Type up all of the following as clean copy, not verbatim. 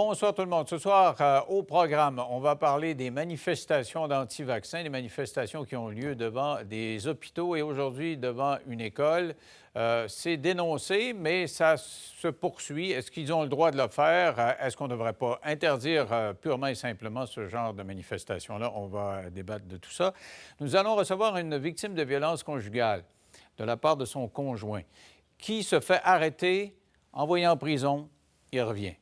bonsoir tout le monde. Ce soir, au programme, on va parler des manifestations d'anti-vaccins, des manifestations qui ont lieu devant des hôpitaux et aujourd'hui devant une école. C'est dénoncé, mais ça se poursuit. Est-ce qu'ils ont le droit de le faire? Est-ce qu'on ne devrait pas interdire purement et simplement ce genre de manifestation-là? On va débattre de tout ça. Nous allons recevoir une victime de violence conjugale de la part de son conjoint qui se fait arrêter, envoyé en prison, il revient.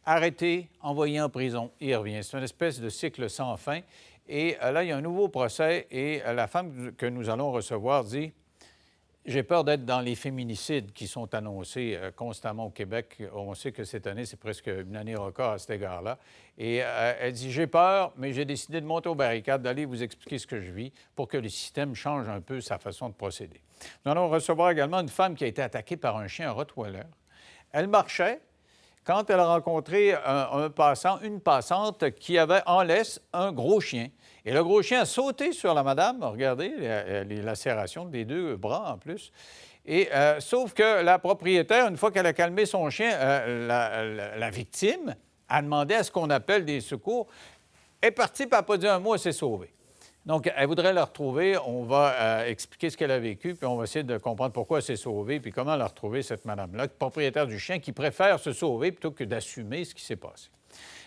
Arrêté, envoyé en prison, il revient. C'est une espèce de cycle sans fin. Et là, il y a un nouveau procès et la femme que nous allons recevoir dit « J'ai peur d'être dans les féminicides qui sont annoncés constamment au Québec. On sait que cette année, c'est presque une année record à cet égard-là. Et elle dit « J'ai peur, mais j'ai décidé de monter aux barricades, d'aller vous expliquer ce que je vis pour que le système change un peu sa façon de procéder. » Nous allons recevoir également une femme qui a été attaquée par un chien Rottweiler. Elle marchait quand elle a rencontré une passante qui avait en laisse un gros chien. Et le gros chien a sauté sur la madame. Regardez les lacérations des deux bras en plus. Et sauf que la propriétaire, une fois qu'elle a calmé son chien, la victime a demandé à ce qu'on appelle des secours. Elle est partie, puis elle n'a pas dit un mot, elle s'est sauvée. Donc, elle voudrait la retrouver. On va expliquer ce qu'elle a vécu, puis on va essayer de comprendre pourquoi elle s'est sauvée, puis comment la retrouver, cette madame-là, propriétaire du chien, qui préfère se sauver plutôt que d'assumer ce qui s'est passé.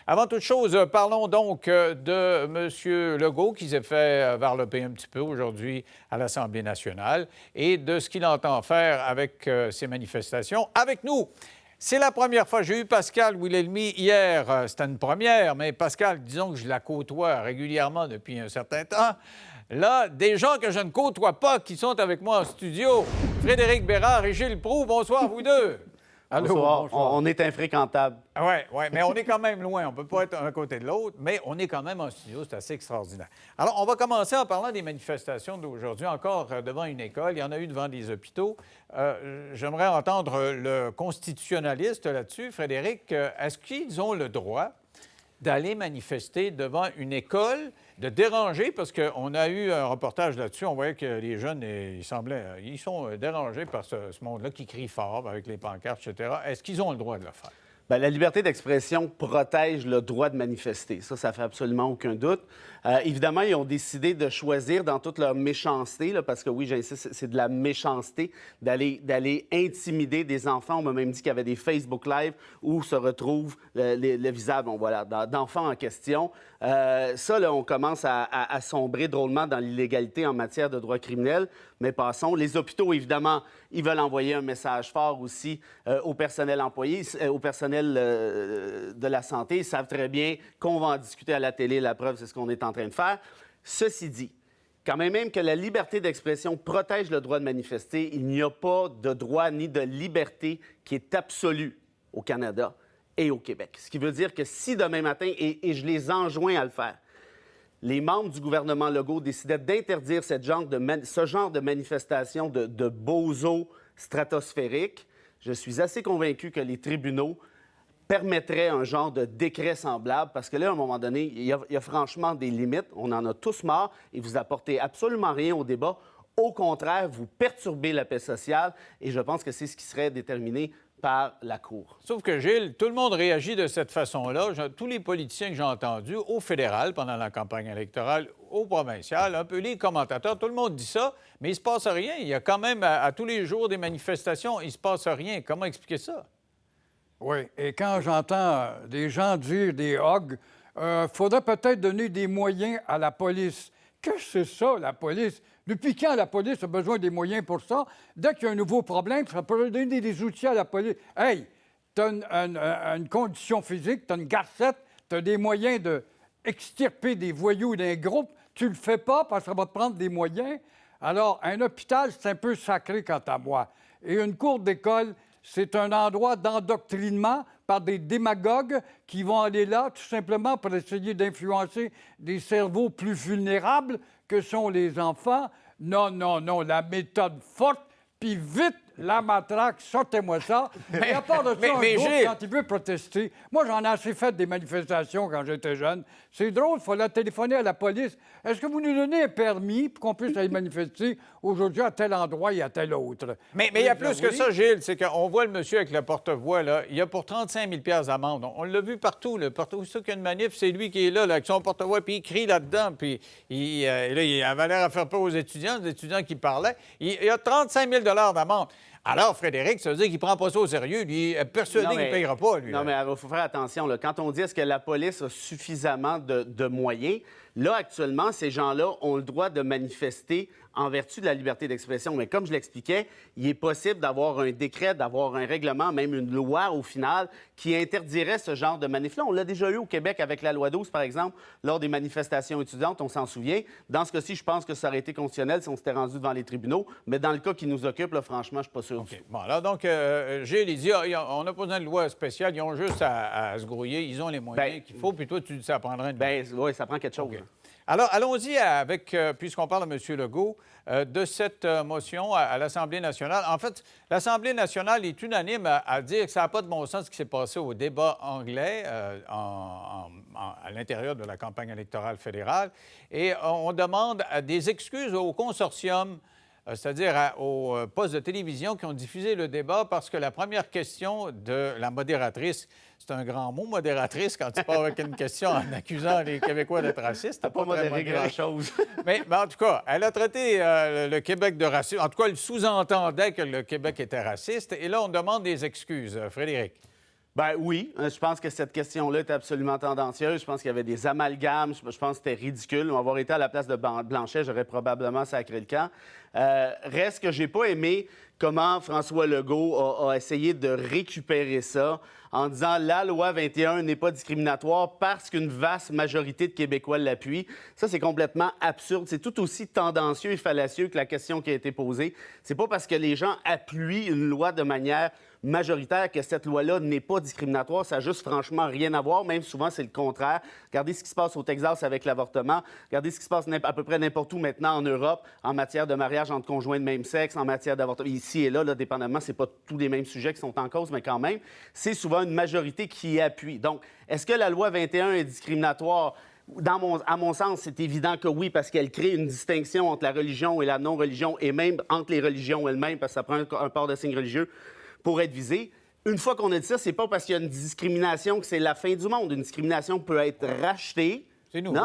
Avant toute chose, parlons donc de M. Legault, qui s'est fait varloper un petit peu aujourd'hui à l'Assemblée nationale, et de ce qu'il entend faire avec ces manifestations. Avec nous, c'est la première fois. J'ai eu Pascale Wilhelmy hier. C'était une première, mais Pascale, disons que je la côtoie régulièrement depuis un certain temps. Là, des gens que je ne côtoie pas qui sont avec moi en studio. Frédéric Bérard et Gilles Proulx. Bonsoir, vous deux. Allô, bonsoir. On est infréquentable. Oui, mais on est quand même loin. On ne peut pas être un côté de l'autre, mais on est quand même en studio. C'est assez extraordinaire. Alors, on va commencer en parlant des manifestations d'aujourd'hui. Encore devant une école. Il y en a eu devant des hôpitaux. J'aimerais entendre le constitutionnaliste là-dessus. Frédéric, est-ce qu'ils ont le droit d'aller manifester devant une école, de déranger, parce qu'on a eu un reportage là-dessus, on voyait que les jeunes, ils sont dérangés par ce monde-là qui crie fort avec les pancartes, etc. Est-ce qu'ils ont le droit de le faire? Bien, la liberté d'expression protège le droit de manifester. Ça fait absolument aucun doute. Évidemment, ils ont décidé de choisir dans toute leur méchanceté, là, parce que oui, j'insiste, c'est de la méchanceté, d'aller intimider des enfants. On m'a même dit qu'il y avait des Facebook Live où se retrouvent le visage d'enfants en question. Ça, là, on commence à sombrer drôlement dans l'illégalité en matière de droit criminel. Mais passons. Les hôpitaux, évidemment, ils veulent envoyer un message fort aussi au personnel employé, au personnel de la santé. Ils savent très bien qu'on va en discuter à la télé. La preuve, c'est ce qu'on est en train de faire. Ceci dit, quand même que la liberté d'expression protège le droit de manifester, il n'y a pas de droit ni de liberté qui est absolue au Canada et au Québec. Ce qui veut dire que si demain matin, et je les enjoins à le faire, les membres du gouvernement Legault décidaient d'interdire ce genre de manifestation de bozos stratosphériques, je suis assez convaincu que les tribunaux permettraient un genre de décret semblable, parce que là, à un moment donné, il y a franchement des limites. On en a tous marre et vous apportez absolument rien au débat. Au contraire, vous perturbez la paix sociale et je pense que c'est ce qui serait déterminé par la Cour. Sauf que, Gilles, tout le monde réagit de cette façon-là. Tous les politiciens que j'ai entendus, au fédéral, pendant la campagne électorale, au provincial, un peu les commentateurs, tout le monde dit ça, mais il ne se passe rien. Il y a quand même, à tous les jours, des manifestations, il ne se passe rien. Comment expliquer ça? Oui, et quand j'entends des gens dire des hogs, faudrait peut-être donner des moyens à la police. Qu'est-ce que c'est ça, la police? Depuis quand la police a besoin des moyens pour ça? Dès qu'il y a un nouveau problème, ça peut donner des outils à la police. Hey, tu as une condition physique, tu as une garcette, tu as des moyens d'extirper des voyous d'un groupe. Tu le fais pas parce que ça va te prendre des moyens. Alors, un hôpital, c'est un peu sacré quant à moi. Et une cour d'école, c'est un endroit d'endoctrinement par des démagogues qui vont aller là tout simplement pour essayer d'influencer des cerveaux plus vulnérables que sont les enfants. Non, la méthode forte, puis vite, la matraque, sortez-moi ça. Et à part de ça, un groupe, Gilles... quand il veut protester, moi, j'en ai assez fait des manifestations quand j'étais jeune. C'est drôle, il fallait téléphoner à la police. Est-ce que vous nous donnez un permis pour qu'on puisse aller manifester aujourd'hui à tel endroit et à tel autre? Mais il y a plus que ça, Gilles. C'est qu'on voit le monsieur avec le porte-voix, là. Il y a pour 35 000 d'amende. On l'a vu partout, là. Partout qu'il y a une manif, c'est lui qui est là, avec son porte-voix, puis il crie là-dedans. Puis il avait l'air à faire peur aux étudiants qui parlaient. Il y a 35 000 d'amende. Alors, Frédéric, ça veut dire qu'il ne prend pas ça au sérieux. Lui, il est persuadé qu'il ne payera pas, lui. Non, mais il faut faire attention. Là. Quand on dit est-ce que la police a suffisamment de moyens, là, actuellement, ces gens-là ont le droit de manifester en vertu de la liberté d'expression. Mais comme je l'expliquais, il est possible d'avoir un décret, d'avoir un règlement, même une loi, au final, qui interdirait ce genre de manif-là. On l'a déjà eu au Québec avec la loi 12, par exemple, lors des manifestations étudiantes, on s'en souvient. Dans ce cas-ci, je pense que ça aurait été constitutionnel si on s'était rendu devant les tribunaux. Mais dans le cas qui nous occupe, là, franchement, je ne suis pas sûr. OK. Bon, alors, donc, Gilles, il dit, on n'a pas besoin de loi spéciale, ils ont juste à se grouiller, ils ont les moyens qu'il faut, puis toi, tu dis ça prendrait une... Oui, ça prend quelque chose. Okay. Alors, allons-y avec, puisqu'on parle de M. Legault, de cette motion à l'Assemblée nationale. En fait, l'Assemblée nationale est unanime à dire que ça n'a pas de bon sens ce qui s'est passé au débat anglais à l'intérieur de la campagne électorale fédérale. Et on demande des excuses au consortium, c'est-à-dire aux postes de télévision qui ont diffusé le débat parce que la première question de la modératrice, c'est un grand mot, modératrice, quand tu pars avec une question en accusant les Québécois d'être racistes. T'as pas modéré grand-chose. Mais en tout cas, elle a traité le Québec de raciste. En tout cas, elle sous-entendait que le Québec était raciste. Et là, on demande des excuses. Frédéric. Ben oui, je pense que cette question-là est absolument tendancieuse. Je pense qu'il y avait des amalgames. Je pense que c'était ridicule. Avoir été à la place de Blanchet, j'aurais probablement sacré le camp. Reste que j'ai pas aimé comment François Legault a essayé de récupérer ça en disant la loi 21 n'est pas discriminatoire parce qu'une vaste majorité de Québécois l'appuie. Ça, c'est complètement absurde. C'est tout aussi tendancieux et fallacieux que la question qui a été posée. C'est pas parce que les gens appuient une loi de manière majoritaire que cette loi-là n'est pas discriminatoire. Ça n'a juste franchement rien à voir. Même souvent, c'est le contraire. Regardez ce qui se passe au Texas avec l'avortement. Regardez ce qui se passe à peu près n'importe où maintenant en Europe en matière de mariage entre conjoints de même sexe, en matière d'avortement. Ici et là, dépendamment, c'est pas tous les mêmes sujets qui sont en cause, mais quand même, c'est souvent une majorité qui appuie. Donc, est-ce que la loi 21 est discriminatoire? À mon sens, c'est évident que oui, parce qu'elle crée une distinction entre la religion et la non-religion, et même entre les religions elles-mêmes, parce que ça prend un port de signe religieux pour être visé. Une fois qu'on a dit ça, c'est pas parce qu'il y a une discrimination que c'est la fin du monde. Une discrimination peut être rachetée. C'est nouveau,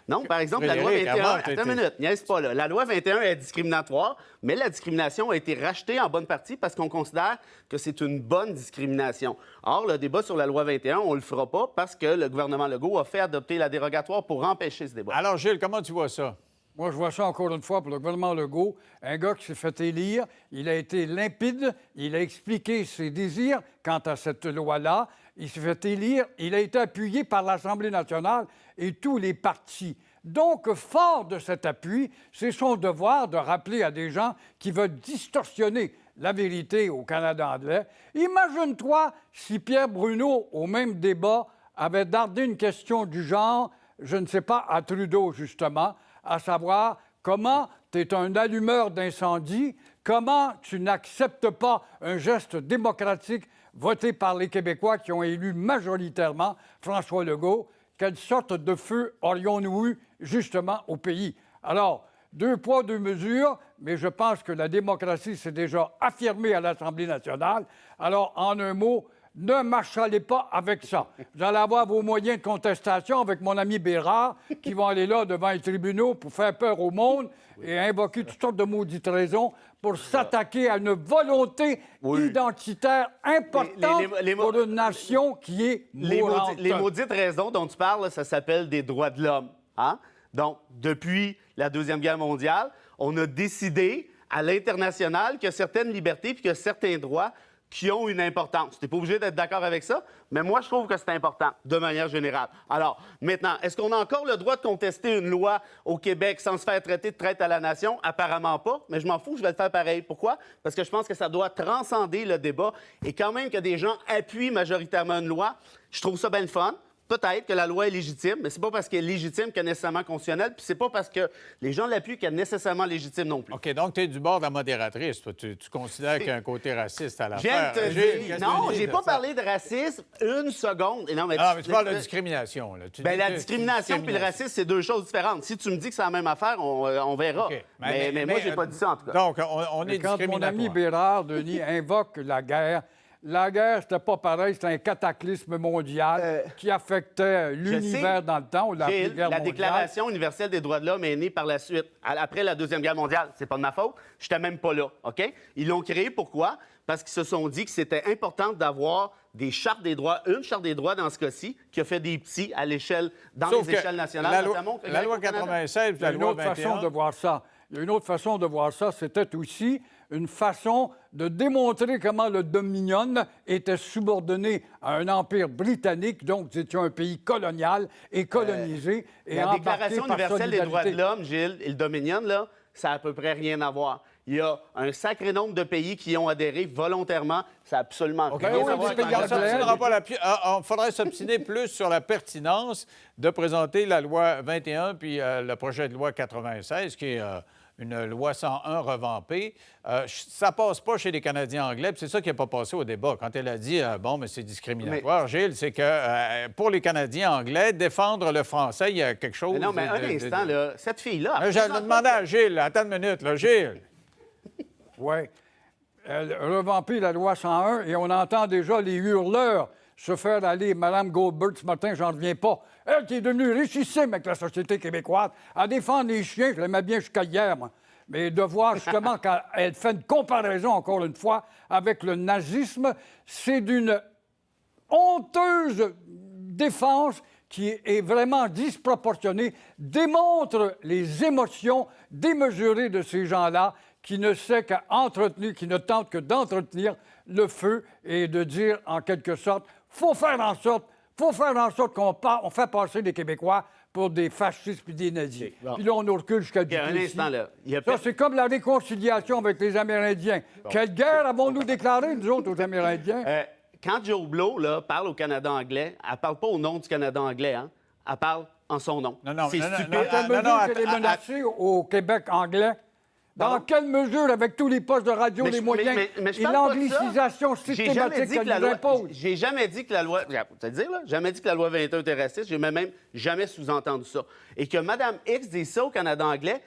Non. Par exemple, la loi 21... Attends une minute, niaise pas là. La loi 21 est discriminatoire, mais la discrimination a été rachetée en bonne partie parce qu'on considère que c'est une bonne discrimination. Or, le débat sur la loi 21, on le fera pas parce que le gouvernement Legault a fait adopter la dérogatoire pour empêcher ce débat. Alors, Gilles, comment tu vois ça? Moi, je vois ça encore une fois pour le gouvernement Legault. Un gars qui s'est fait élire, il a été limpide, il a expliqué ses désirs quant à cette loi-là. Il s'est fait élire, il a été appuyé par l'Assemblée nationale et tous les partis. Donc, fort de cet appui, c'est son devoir de rappeler à des gens qui veulent distorsionner la vérité au Canada anglais. Imagine-toi si Pierre Bruno, au même débat, avait dardé une question du genre, je ne sais pas, à Trudeau, justement, à savoir comment tu es un allumeur d'incendie, comment tu n'acceptes pas un geste démocratique voté par les Québécois qui ont élu majoritairement François Legault. Quelle sorte de feu aurions-nous eu, justement, au pays? Alors, 2 poids, 2 mesures, mais je pense que la démocratie s'est déjà affirmée à l'Assemblée nationale. Alors, en un mot, ne marchalez pas avec ça. Vous allez avoir vos moyens de contestation avec mon ami Bérard, qui vont aller là devant les tribunaux pour faire peur au monde et invoquer toutes sortes de maudites raisons pour s'attaquer à une volonté identitaire importante pour une nation qui est mourante. Les maudites raisons dont tu parles, ça s'appelle des droits de l'homme. Hein? Donc, depuis la Deuxième Guerre mondiale, on a décidé à l'international que certaines libertés puis que certains droits qui ont une importance. Tu n'es pas obligé d'être d'accord avec ça, mais moi, je trouve que c'est important, de manière générale. Alors, maintenant, est-ce qu'on a encore le droit de contester une loi au Québec sans se faire traiter de traite à la nation? Apparemment pas, mais je m'en fous, je vais le faire pareil. Pourquoi? Parce que je pense que ça doit transcender le débat. Et quand même que des gens appuient majoritairement une loi, je trouve ça bien le fun. peut-être que la loi est légitime, mais c'est pas parce qu'elle est légitime qu'elle est nécessairement constitutionnelle, puis c'est pas parce que les gens l'appuient qu'elle est nécessairement légitime non plus. OK, donc tu es du bord de la modératrice. Toi. Tu considères qu'il y a un côté raciste à l'affaire. Viens de te Gilles, dire- qu'est-ce que Non, tu dis j'ai de pas ça? parlé de racisme une seconde. Et non, mais Ah, mais tu parles de discrimination. Là. Tu Ben, dis la que- discrimination puis le racisme, c'est deux choses différentes. Si tu me dis que c'est la même affaire, on verra. OK. Mais moi, j'ai pas dit ça, en tout cas. Donc, on est Quand mon ami discriminatoire. Bérard, Denis, invoque la guerre, c'était pas pareil, c'était un cataclysme mondial qui affectait l'univers dans le temps. On l'a appelé Gilles, guerre la mondiale. Déclaration universelle des droits de l'homme est née par la suite, après la Deuxième Guerre mondiale. C'est pas de ma faute. J'étais même pas là, OK? Ils l'ont créée, pourquoi? Parce qu'ils se sont dit que c'était important d'avoir des chartes des droits, une charte des droits dans ce cas-ci, qui a fait des petits à l'échelle, dans Sauf les que échelles nationales, la loi, notamment au Québec, la loi au Canada. 96 Il y a la une loi autre façon 21... de voir ça. Il y a une autre façon de voir ça, c'était aussi une façon de démontrer comment le Dominion était subordonné à un empire britannique, donc c'était un pays colonial et colonisé. Et La embarqué Déclaration par universelle des droits de solidarité. l'homme, Gilles, et le Dominion, là, ça n'a à peu près rien à voir. Il y a un sacré nombre de pays qui y ont adhéré volontairement. Ça n'a absolument OK, rien oui, à voir des avec pays on l'Angleterre. anglais. s'obstinera pas là-dessus. Il faudrait s'obstiner plus sur la pertinence de présenter la loi 21 puis le projet de loi 96, qui est une loi 101 revampée. Ça passe pas chez les Canadiens anglais, puis c'est ça qui n'a pas passé au débat. Quand elle a dit, bon, mais c'est discriminatoire, Gilles, c'est que pour les Canadiens anglais, défendre le français, il y a quelque chose... Mais non, mais un instant, là, cette fille-là... elle Je présente demandais pas- à Gilles, attends une minute, là, Gilles. Oui. Elle revampait la loi 101 et on entend déjà les hurleurs se faire aller. Mme Goldberg, ce matin, j'en reviens pas. Elle qui est devenue richissime avec la société québécoise, à défendre les chiens, je l'aimais bien jusqu'à hier, moi. Mais de voir justement qu'elle fait une comparaison, encore une fois, avec le nazisme, c'est d'une honteuse défense qui est vraiment disproportionnée, démontre les émotions démesurées de ces gens-là qui ne sait qu'entretenir, qui ne tente que d'entretenir le feu et de dire en quelque sorte, faut faire en sorte qu'on fait passer les Québécois pour des fascistes puis des nazis. OK, bon. Puis là, on nous recule jusqu'à Il y a un Duplessis. instant, là. Il y a Ça, c'est comme la réconciliation avec les Amérindiens. Quelle guerre avons-nous déclarée, nous autres, aux Amérindiens? Quand Joe Blow là, parle au Canada anglais, elle parle pas au nom du Canada anglais, hein? Elle parle en son nom. Non, non, c'est non, non, stupide. non, Dans quelle mesure qu'elle est menacée au Québec anglais? Dans Pardon? quelle mesure, avec tous les postes de radio, Mais les je- moyens mais je et parle pas de l'anglicisation ça. J'ai jamais systématique dit que qu'elle la nous loi... impose? J'ai jamais dit que la loi... C'est-à-dire, là, jamais dit que la loi 21 était raciste. J'ai même jamais sous-entendu ça. Et que Mme X dit ça au Canada anglais,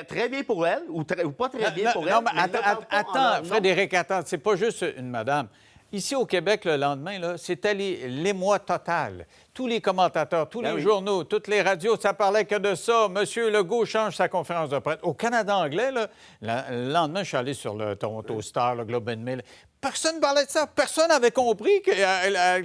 très bien pour elle, ou pas très bien pour elle. Non, mais elle ne parle pas en leur attends, nom. Frédéric, attends, c'est pas juste une madame. Ici, au Québec, le lendemain, là, c'était l'émoi total. Tous les commentateurs, tous Ben les oui. journaux, toutes les radios, ça parlait que de ça. Monsieur Legault change sa conférence de presse. Au Canada anglais, là, le lendemain, je suis allé sur le Toronto Star, le Globe and Mail. Personne ne parlait de ça. Personne n'avait compris que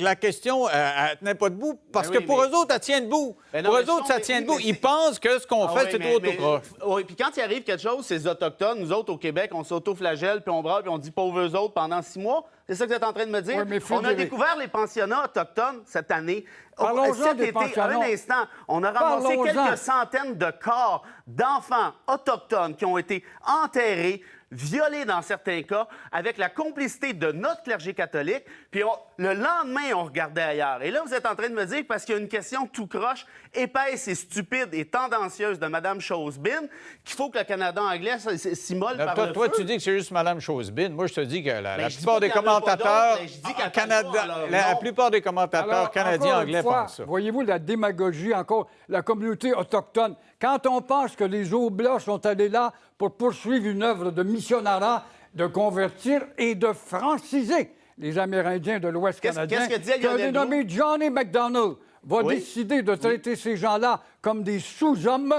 la question elle tenait pas debout. Parce Ben oui, que pour mais- eux autres, elle tient debout. Ben non, pour mais eux autres, ça mais- tient oui, debout. mais Ils c'est- pensent que ce qu'on Ah fait, oui, c'est trop tout croche. Oui, puis quand il arrive quelque chose, ces Autochtones, nous autres, au Québec, on s'auto-flagelle, puis on braille, puis on dit pauvres eux autres pendant 6 mois. C'est ça que vous êtes en train de me dire? Oui, mais On a Frédéric- découvert les pensionnats autochtones cette année. Parlons-en Cet des été, pensionnats. un instant, on a ramassé Parlons-en. quelques centaines de corps d'enfants autochtones qui ont été enterrés, violés dans certains cas, avec la complicité de notre clergé catholique. Puis le lendemain, on regardait ailleurs. Et là, vous êtes en train de me dire, parce qu'il y a une question tout croche, épaisse et stupide et tendancieuse de Mme Chosebin, qu'il faut que le Canada anglais s'immole par le Toi, feu. tu dis que c'est juste Mme Chosebin. Moi, je te dis que la je dis plupart pas des qu'il y en a pas commentateurs d'autres, mais je dis qu'elle en Canada, parle pas, alors, la non. plupart des commentateurs Alors, canadiens encore une anglais fois, pensent ça. voyez-vous la démagogie, encore, la communauté autochtone. Quand on pense que les Oblats sont allés là pour poursuivre une œuvre de missionnat, de convertir et de franciser les Amérindiens de l'Ouest Qu'est-ce canadien, que disait qu'un Lionel dénommé Johnny MacDonald va Oui. décider de traiter ces gens-là comme des sous-hommes,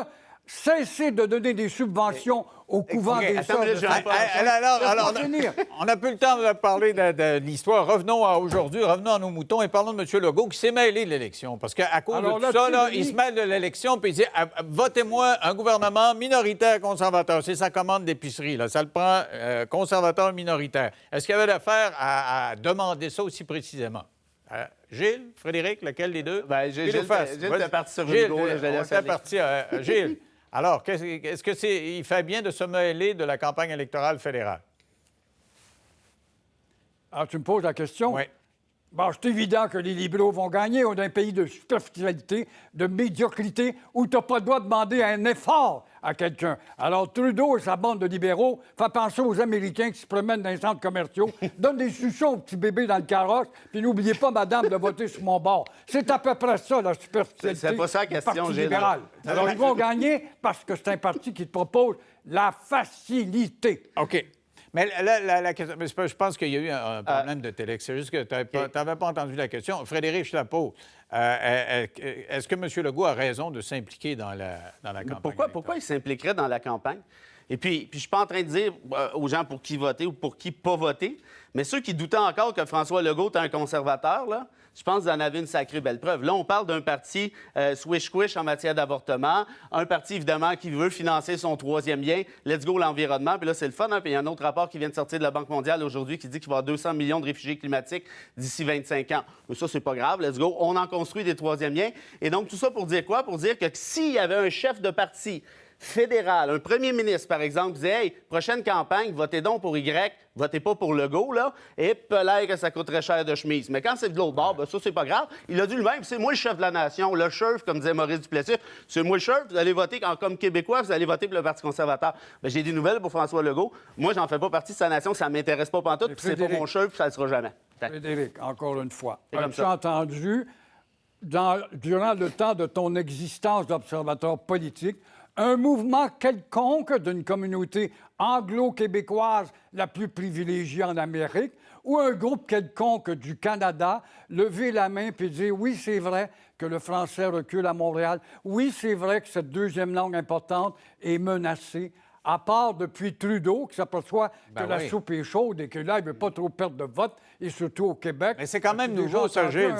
cesser de donner des subventions au couvent OK, des attends sœurs une de minute, Saint-Paul. Alors, Laisse-moi finir. on n'a plus le temps de parler de l'histoire. Revenons à aujourd'hui, revenons à nos moutons et parlons de M. Legault qui s'est mêlé de l'élection. Parce qu'à cause Alors de tout ça, là-dessus, là, Denis- il se mêle de l'élection puis il dit votez-moi un gouvernement minoritaire conservateur. C'est sa commande d'épicerie. Là. Ça le prend conservateur minoritaire. Est-ce qu'il y avait d'affaire à demander ça aussi précisément? Gilles, Frédéric, lequel des deux? Ben, Qui nous Gilles, fasse? Gilles, Vas-y. t'es parti sur Gilles, Hugo, là, je la on laisse était aller. parti. Gilles, alors, est-ce que il fait bien de se mêler de la campagne électorale fédérale? Ah, tu me poses la question? Oui. Bon, c'est évident que les libéraux vont gagner. On est un pays de superficialité, de médiocrité, où tu n'as pas le droit de demander un effort à quelqu'un. Alors, Trudeau et sa bande de libéraux font penser aux Américains qui se promènent dans les centres commerciaux, donnent des suçons aux petits bébés dans le carrosse, puis n'oubliez pas, madame, de voter sur mon bord. C'est à peu près ça, la superficialité C'est pas ça la du question, Parti Gilles. libéral. Alors, ils vont gagner parce que c'est un parti qui te propose la facilité. OK. Mais la question, mais je pense qu'il y a eu un problème de téléx. C'est juste que tu n'avais pas entendu la question. Frédéric, je la pose. Est-ce que M. Legault a raison de s'impliquer dans la campagne? Pourquoi il s'impliquerait dans la campagne? Et puis je ne suis pas en train de dire aux gens pour qui voter ou pour qui pas voter, mais ceux qui doutaient encore que François Legault est un conservateur, là, je pense que vous en avez une sacrée belle preuve. Là, on parle d'un parti swish-squish en matière d'avortement, un parti, évidemment, qui veut financer son troisième bien, let's go l'environnement. Puis là, c'est le fun, hein? Puis il y a un autre rapport qui vient de sortir de la Banque mondiale aujourd'hui qui dit qu'il va y avoir 200 millions de réfugiés climatiques d'ici 25 ans. Mais ça, c'est pas grave, let's go. On en construit des troisièmes biens. Et donc, tout ça pour dire quoi? Pour dire que s'il y avait un chef de parti fédéral, un premier ministre, par exemple, qui disait « Hey, prochaine campagne, votez donc pour Y, votez pas pour Legault, là, et peut-être que ça coûterait cher de chemise. » Mais quand c'est de l'autre bord, ben ça, c'est pas grave. Il a dit lui-même, c'est moi le chef de la nation, le chef, comme disait Maurice Duplessis, c'est moi le chef, vous allez voter, comme Québécois, vous allez voter pour le Parti conservateur. Ben, j'ai des nouvelles pour François Legault. Moi, j'en fais pas partie de sa nation, ça m'intéresse pas pantoute, puis c'est pas mon chef, puis ça le sera jamais. Frédéric, encore une fois, comme as-tu ça. entendu, durant le temps de ton existence d'observateur politique, un mouvement quelconque d'une communauté anglo-québécoise la plus privilégiée en Amérique ou un groupe quelconque du Canada lever la main et dire « Oui, c'est vrai que le français recule à Montréal. Oui, c'est vrai que cette deuxième langue importante est menacée. » À part depuis Trudeau, qui s'aperçoit que la soupe est chaude et que là, il ne veut pas trop perdre de vote, et surtout au Québec. Mais c'est quand même Déjà nouveau, ça, Gilles.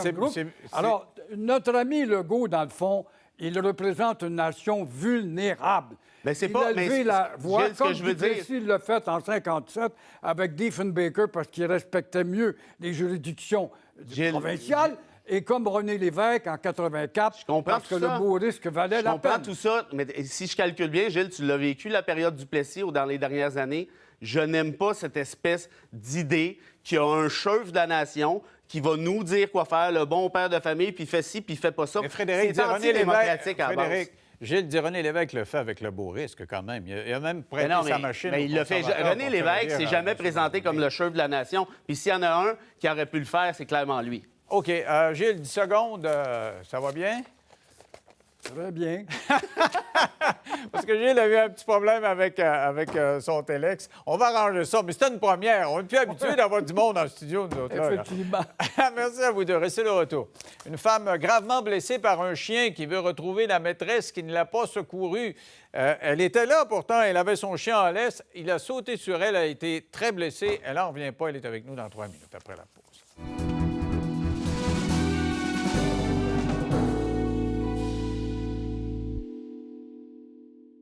Alors, notre ami Legault, dans le fond, il représente une nation vulnérable. Mais c'est il pas- a levé mais la voix, Gilles, ce que comme je veux dire- Duplessis l'a fait en 1957 avec Diefenbaker parce qu'il respectait mieux les juridictions Gilles, provinciales, et comme René Lévesque en 84 Je comprends parce que tout le ça. beau risque valait Je la comprends peine. tout ça, mais si je calcule bien, Gilles, tu l'as vécu, la période du Plessis ou dans les dernières années. Je n'aime pas cette espèce d'idée qu'il y a un chef de la nation qui va nous dire quoi faire, le bon père de famille, puis il fait ci, puis il fait pas ça. Mais Frédéric, c'est René Lévesque, antidémocratique à la base. Frédéric, Gilles dit René Lévesque le fait avec le beau risque, quand même. Il a même prêté Mais non, sa mais- machine. mais aux il l'a fait. conservateurs René pour faire Lévesque élire s'est à jamais M. présenté comme le chef de la nation. Puis s'il y en a un qui aurait pu le faire, c'est clairement lui. OK. Gilles, 10 secondes, ça va bien? Très bien. Parce que Gilles a eu un petit problème avec son téléx. On va arranger ça, mais c'était une première. On est plus habitué d'avoir du monde en studio, nous autres. Là. Effectivement. Merci à vous deux. Restez de retour. Une femme gravement blessée par un chien qui veut retrouver la maîtresse qui ne l'a pas secourue. Elle était là, pourtant. Elle avait son chien en laisse. Il a sauté sur elle. Elle a été très blessée. Elle n'en revient pas. Elle est avec nous dans 3 minutes après la pause.